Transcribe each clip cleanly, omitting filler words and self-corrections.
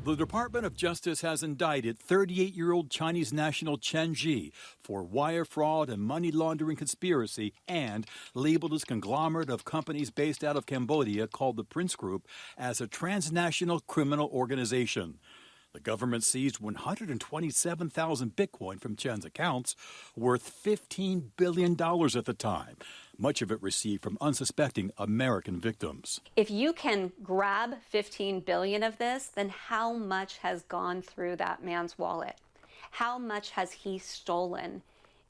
The Department of Justice has indicted 38-year-old Chinese national Chen Ji for wire fraud and money laundering conspiracy and labeled his conglomerate of companies based out of Cambodia called the Prince Group as a transnational criminal organization. The government seized 127,000 Bitcoin from Chen's accounts, worth $15 billion at the time, much of it received from unsuspecting American victims. If you can grab 15 billion of this, then how much has gone through that man's wallet? How much has he stolen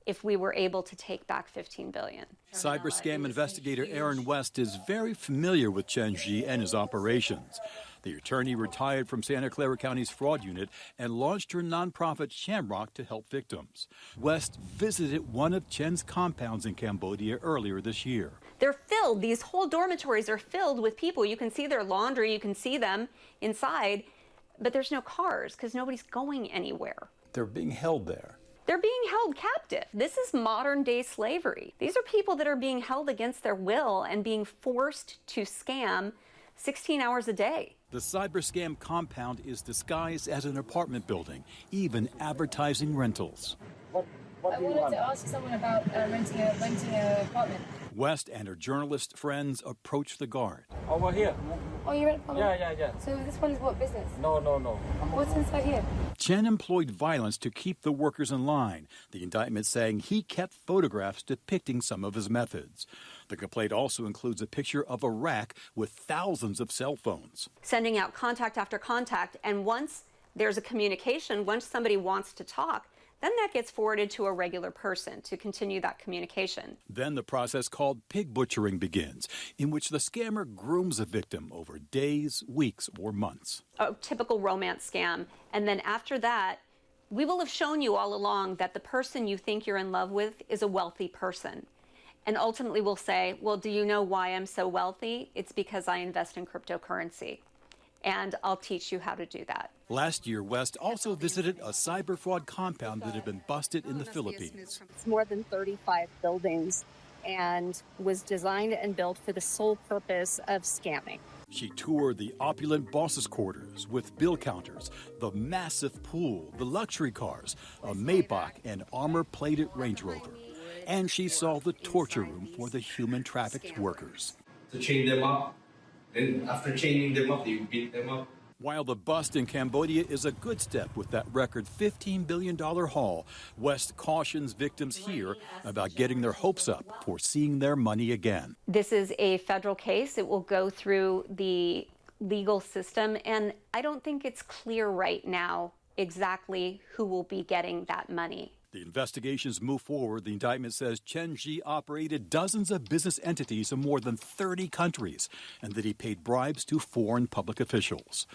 if we were able to take back 15 billion? Cyber scam investigator Aaron West is very familiar with Chen Ji and his operations. The attorney retired from Santa Clara County's fraud unit and launched her nonprofit Shamrock to help victims. West visited one of Chen's compounds in Cambodia earlier this year. They're filled. These whole dormitories are filled with people. You can see their laundry. You can see them inside. But there's no cars because nobody's going anywhere. They're being held there. They're being held captive. This is modern-day slavery. These are people that are being held against their will and being forced to scam 16 hours a day. The cyber scam compound is disguised as an apartment building, even advertising rentals. I wanted to ask someone about renting an apartment. West and her journalist friends approached the guard. Over here. Oh, you rent apartment? Yeah. So this one is what business? No. What's inside here? Chen employed violence to keep the workers in line, the indictment saying he kept photographs depicting some of his methods. The complaint also includes a picture of a rack with thousands of cell phones. Sending out contact after contact, and once there's a communication, once somebody wants to talk, then that gets forwarded to a regular person to continue that communication. Then the process called pig butchering begins, in which the scammer grooms a victim over days, weeks, or months. A typical romance scam. And then after that, we will have shown you all along that the person you think you're in love with is a wealthy person. And ultimately we'll say, well, do you know why I'm so wealthy? It's because I invest in cryptocurrency. And I'll teach you how to do that. Last year, West also visited a cyber fraud compound that had been busted in the Philippines. It's more than 35 buildings and was designed and built for the sole purpose of scamming. She toured the opulent boss's quarters with bill counters, the massive pool, the luxury cars, a Maybach, and armor-plated Range Rover. And she saw the torture room for the human-trafficked workers. To chain them up. Then after chaining them up, you beat them up. While the bust in Cambodia is a good step with that record $15 billion haul, West cautions victims here about getting their hopes up for seeing their money again. This is a federal case. It will go through the legal system, and I don't think it's clear right now exactly who will be getting that money. The investigations move forward. The indictment says Chen Ji operated dozens of business entities in more than 30 countries and that he paid bribes to foreign public officials.